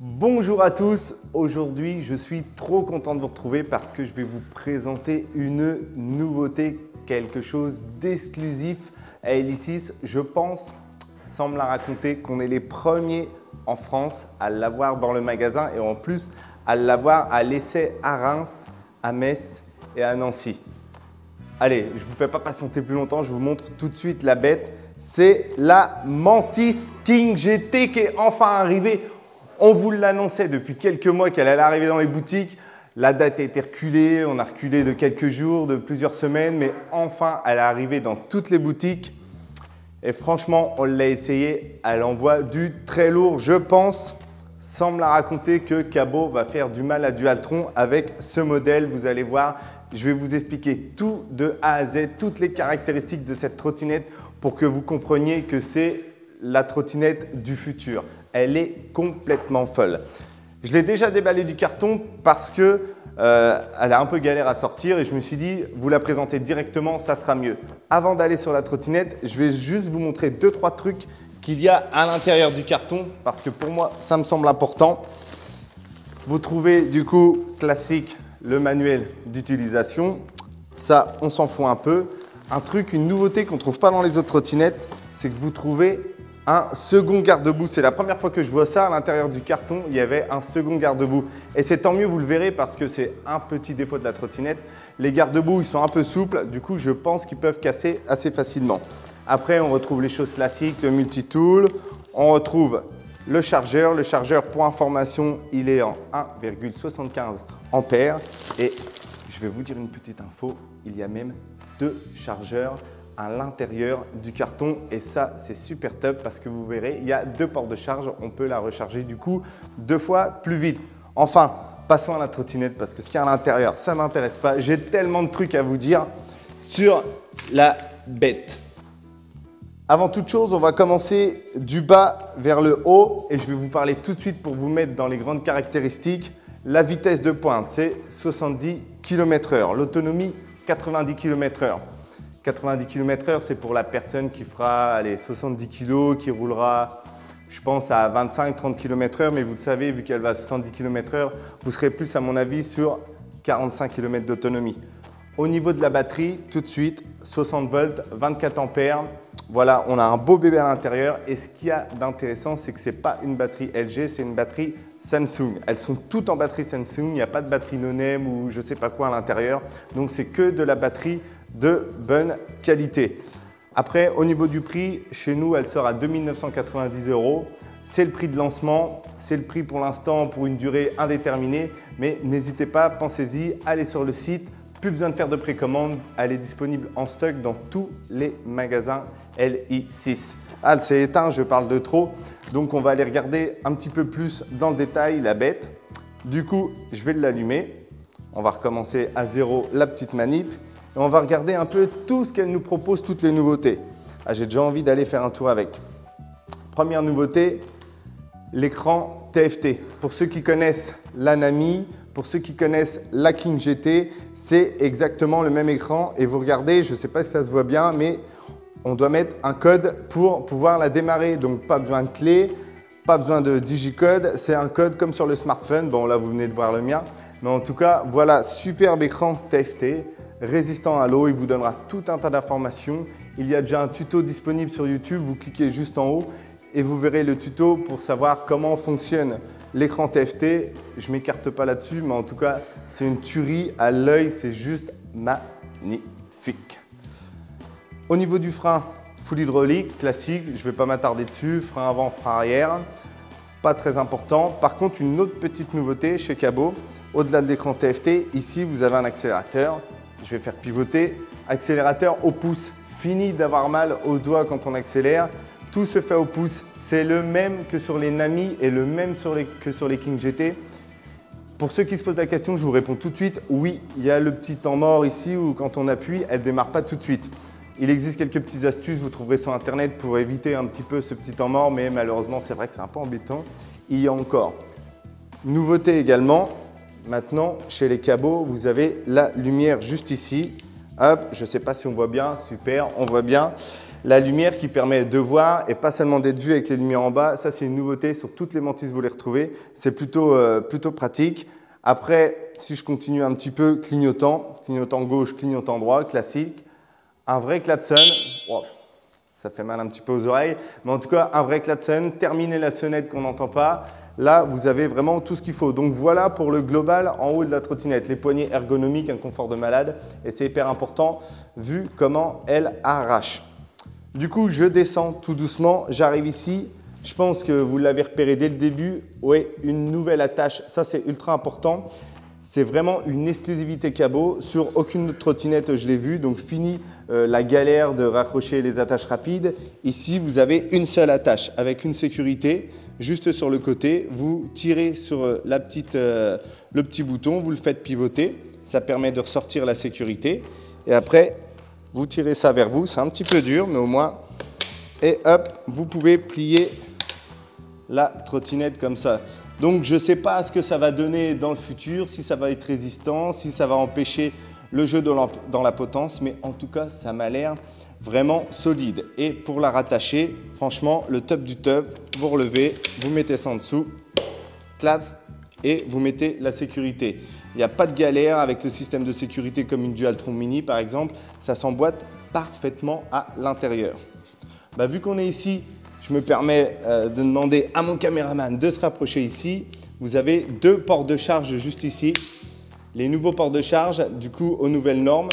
Bonjour à tous, aujourd'hui je suis trop content de vous retrouver parce que je vais vous présenter une nouveauté, quelque chose d'exclusif à Elisis. Je pense, sans me la raconter, qu'on est les premiers en France à l'avoir dans le magasin et en plus à l'avoir à l'essai à Reims, à Metz et à Nancy. Allez, je ne vous fais pas patienter plus longtemps, je vous montre tout de suite la bête. C'est la Mantis King GT qui est enfin arrivée. On vous l'annonçait depuis quelques mois qu'elle allait arriver dans les boutiques. La date a été reculée, on a reculé de quelques jours, de plusieurs semaines, mais enfin, elle est arrivée dans toutes les boutiques. Et franchement, on l'a essayé, elle envoie du très lourd. Je pense, sans me la raconter, que Cabot va faire du mal à Dualtron avec ce modèle. Vous allez voir, je vais vous expliquer tout de A à Z, toutes les caractéristiques de cette trottinette pour que vous compreniez que c'est la trottinette du futur. Elle est complètement folle. Je l'ai déjà déballée du carton parce que elle a un peu galère à sortir et je me suis dit, vous la présenter directement, ça sera mieux. Avant d'aller sur la trottinette, je vais juste vous montrer 2-3 trucs qu'il y a à l'intérieur du carton parce que pour moi, ça me semble important. Vous trouvez du coup, classique, le manuel d'utilisation. Ça, on s'en fout un peu. Un truc, une nouveauté qu'on ne trouve pas dans les autres trottinettes, c'est que vous trouvez un second garde-boue. C'est la première fois que je vois ça. À l'intérieur du carton, il y avait un second garde-boue. Et c'est tant mieux, vous le verrez, parce que c'est un petit défaut de la trottinette. Les garde-boue, ils sont un peu souples. Du coup, je pense qu'ils peuvent casser assez facilement. Après, on retrouve les choses classiques, le multitool. On retrouve le chargeur. Le chargeur, pour information, il est en 1,75 ampères. Et je vais vous dire une petite info, il y a même 2 chargeurs à l'intérieur du carton et ça c'est super top parce que vous verrez il y a 2 ports de charge, on peut la recharger du coup 2 fois plus vite. Enfin, passons à la trottinette parce que ce qu'il y a à l'intérieur ça ne m'intéresse pas, j'ai tellement de trucs à vous dire sur la bête. Avant toute chose, on va commencer du bas vers le haut et je vais vous parler tout de suite pour vous mettre dans les grandes caractéristiques. La vitesse de pointe c'est 70 km/h, l'autonomie 90 km/h. 90 km/h, c'est pour la personne qui fera allez, 70 kg, qui roulera, je pense, à 25-30 km/h. Mais vous le savez, vu qu'elle va à 70 km/h, vous serez plus, à mon avis, sur 45 km d'autonomie. Au niveau de la batterie, tout de suite, 60 volts, 24 ampères. Voilà, on a un beau bébé à l'intérieur. Et ce qu'il y a d'intéressant, c'est que ce n'est pas une batterie LG, c'est une batterie Samsung. Elles sont toutes en batterie Samsung. Il n'y a pas de batterie no-name ou je ne sais pas quoi à l'intérieur. Donc, c'est que de la batterie de bonne qualité. Après, au niveau du prix, chez nous, elle sort à 2 990 €. C'est le prix de lancement, c'est le prix pour l'instant pour une durée indéterminée, mais n'hésitez pas, pensez-y, allez sur le site, plus besoin de faire de précommande, elle est disponible en stock dans tous les magasins LI6. Ah, elle s'est éteinte, je parle de trop, donc on va aller regarder un petit peu plus dans le détail la bête. Du coup, je vais l'allumer, on va recommencer à zéro la petite manip. Et on va regarder un peu tout ce qu'elle nous propose, toutes les nouveautés. Ah, j'ai déjà envie d'aller faire un tour avec. Première nouveauté, l'écran TFT. Pour ceux qui connaissent la Nami, pour ceux qui connaissent la King GT, c'est exactement le même écran. Et vous regardez, je ne sais pas si ça se voit bien, mais on doit mettre un code pour pouvoir la démarrer. Donc, pas besoin de clé, pas besoin de digicode. C'est un code comme sur le smartphone. Bon, là, vous venez de voir le mien. Mais en tout cas, voilà, superbe écran TFT. Résistant à l'eau, il vous donnera tout un tas d'informations. Il y a déjà un tuto disponible sur YouTube, vous cliquez juste en haut et vous verrez le tuto pour savoir comment fonctionne l'écran TFT. Je ne m'écarte pas là-dessus, mais en tout cas, c'est une tuerie à l'œil, c'est juste magnifique. Au niveau du frein, full hydraulique, classique, je ne vais pas m'attarder dessus, frein avant, frein arrière, pas très important. Par contre, une autre petite nouveauté chez Cabot, au-delà de l'écran TFT, ici vous avez un accélérateur. Je vais faire pivoter, accélérateur au pouce. Fini d'avoir mal au doigt quand on accélère. Tout se fait au pouce. C'est le même que sur les Nami et le même que sur les King GT. Pour ceux qui se posent la question, je vous réponds tout de suite. Oui, il y a le petit temps mort ici où quand on appuie, elle ne démarre pas tout de suite. Il existe quelques petites astuces, vous trouverez sur Internet pour éviter un petit peu ce petit temps mort, mais malheureusement, c'est vrai que c'est un peu embêtant. Il y a encore. Nouveauté également, maintenant, chez les cabots, vous avez la lumière juste ici. Hop, je ne sais pas si on voit bien, super, on voit bien. La lumière qui permet de voir et pas seulement d'être vu avec les lumières en bas. Ça, c'est une nouveauté. Sur toutes les mantisses, vous les retrouvez. C'est plutôt pratique. Après, si je continue un petit peu, clignotant gauche, clignotant droit, classique. Un vrai klaxon. Wow, ça fait mal un petit peu aux oreilles. Mais en tout cas, un vrai klaxon. Terminer la sonnette qu'on n'entend pas. Là, vous avez vraiment tout ce qu'il faut. Donc voilà pour le global en haut de la trottinette. Les poignées ergonomiques, un confort de malade. Et c'est hyper important vu comment elle arrache. Du coup, je descends tout doucement, j'arrive ici. Je pense que vous l'avez repéré dès le début. Oui, une nouvelle attache, ça c'est ultra important. C'est vraiment une exclusivité cabot. Sur aucune autre trottinette, je l'ai vu. Donc, fini la galère de raccrocher les attaches rapides. Ici, vous avez une seule attache avec une sécurité juste sur le côté. Vous tirez sur le petit bouton, vous le faites pivoter. Ça permet de ressortir la sécurité. Et après, vous tirez ça vers vous, c'est un petit peu dur, mais au moins, et hop, vous pouvez plier la trottinette comme ça. Donc, je ne sais pas ce que ça va donner dans le futur, si ça va être résistant, si ça va empêcher le jeu dans la potence, mais en tout cas, ça m'a l'air vraiment solide. Et pour la rattacher, franchement, le top du top, vous relevez, vous mettez ça en dessous, claps, et vous mettez la sécurité. Il n'y a pas de galère avec le système de sécurité comme une Dualtron Mini par exemple, ça s'emboîte parfaitement à l'intérieur. Vu qu'on est ici, je me permets de demander à mon caméraman de se rapprocher ici. Vous avez deux ports de charge juste ici. Les nouveaux ports de charge, du coup, aux nouvelles normes.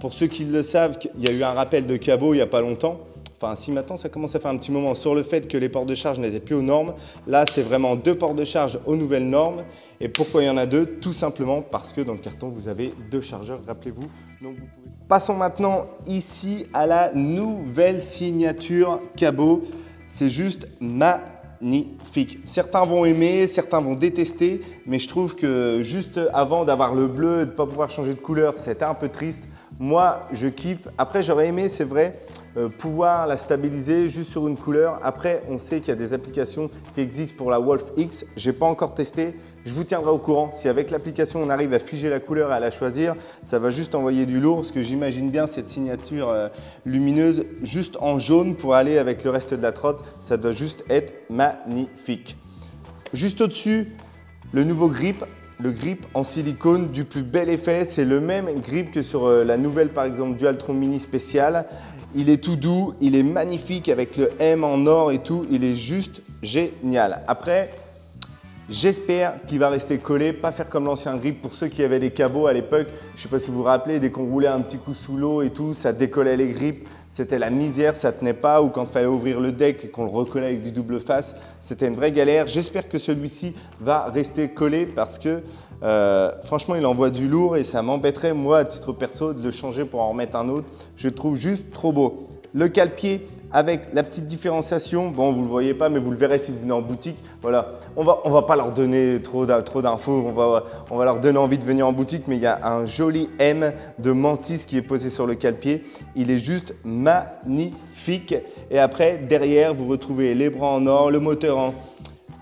Pour ceux qui le savent, il y a eu un rappel de cabot il n'y a pas longtemps. Enfin, si maintenant ça commence à faire un petit moment sur le fait que les ports de charge n'étaient plus aux normes. Là, c'est vraiment deux ports de charge aux nouvelles normes. Et pourquoi il y en a deux? Tout simplement parce que dans le carton, vous avez deux chargeurs, rappelez-vous. Donc, vous pouvez... Passons maintenant ici à la nouvelle signature cabot. C'est juste magnifique. Certains vont aimer, certains vont détester, mais je trouve que juste avant d'avoir le bleu et de ne pas pouvoir changer de couleur, c'était un peu triste. Moi, je kiffe. Après, j'aurais aimé, c'est vrai, pouvoir la stabiliser juste sur une couleur. Après, on sait qu'il y a des applications qui existent pour la Wolf X. Je n'ai pas encore testé. Je vous tiendrai au courant. Si avec l'application, on arrive à figer la couleur et à la choisir, ça va juste envoyer du lourd. Parce que j'imagine bien cette signature lumineuse juste en jaune pour aller avec le reste de la trotte. Ça doit juste être magnifique. Juste au-dessus, le nouveau grip. Le grip en silicone du plus bel effet. C'est le même grip que sur la nouvelle, par exemple, Dualtron Mini spéciale. Il est tout doux, il est magnifique avec le M en or et tout. Il est juste génial. Après, j'espère qu'il va rester collé, pas faire comme l'ancien grip. Pour ceux qui avaient les cabots à l'époque, je ne sais pas si vous vous rappelez, dès qu'on roulait un petit coup sous l'eau et tout, ça décollait les grips. C'était la misère, ça ne tenait pas. Ou quand il fallait ouvrir le deck et qu'on le recollait avec du double face, c'était une vraie galère. J'espère que celui-ci va rester collé parce que franchement, il envoie du lourd et ça m'embêterait, moi, à titre perso, de le changer pour en remettre un autre. Je le trouve juste trop beau. Le cale-pied avec la petite différenciation, bon, vous ne le voyez pas, mais vous le verrez si vous venez en boutique. Voilà, on va pas leur donner trop d'infos, on va leur donner envie de venir en boutique, mais il y a un joli M de Mantis qui est posé sur le cale-pied. Il est juste magnifique. Et après, derrière, vous retrouvez les bras en or, le moteur en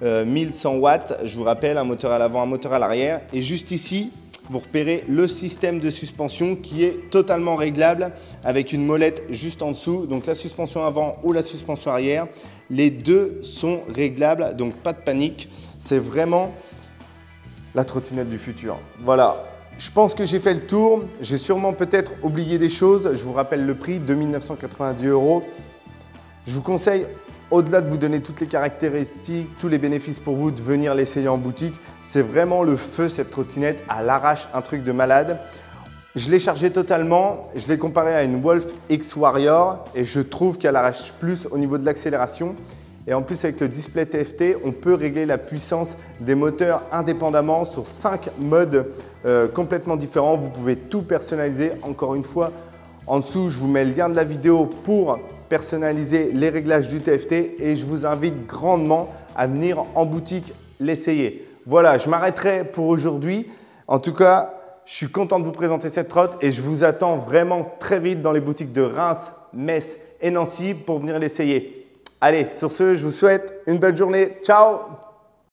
1100 watts, je vous rappelle, un moteur à l'avant, un moteur à l'arrière. Et juste ici, vous repérez le système de suspension qui est totalement réglable avec une molette juste en dessous. Donc la suspension avant ou la suspension arrière, les deux sont réglables, donc pas de panique. C'est vraiment la trottinette du futur. Voilà, je pense que j'ai fait le tour. J'ai sûrement peut-être oublié des choses. Je vous rappelle le prix, 2 990 €. Je vous conseille, au-delà de vous donner toutes les caractéristiques, tous les bénéfices pour vous, de venir l'essayer en boutique. C'est vraiment le feu cette trottinette, à l'arrache, un truc de malade. Je l'ai chargée totalement, je l'ai comparée à une Wolf X Warrior et je trouve qu'elle arrache plus au niveau de l'accélération. Et en plus avec le display TFT, on peut régler la puissance des moteurs indépendamment sur 5 modes complètement différents. Vous pouvez tout personnaliser. Encore une fois, en dessous, je vous mets le lien de la vidéo pour personnaliser les réglages du TFT et je vous invite grandement à venir en boutique l'essayer. voilà, je m'arrêterai pour aujourd'hui. En tout cas, je suis content de vous présenter cette trotte et je vous attends vraiment très vite dans les boutiques de Reims, Metz et Nancy pour venir l'essayer. Allez, sur ce, je vous souhaite une belle journée. Ciao!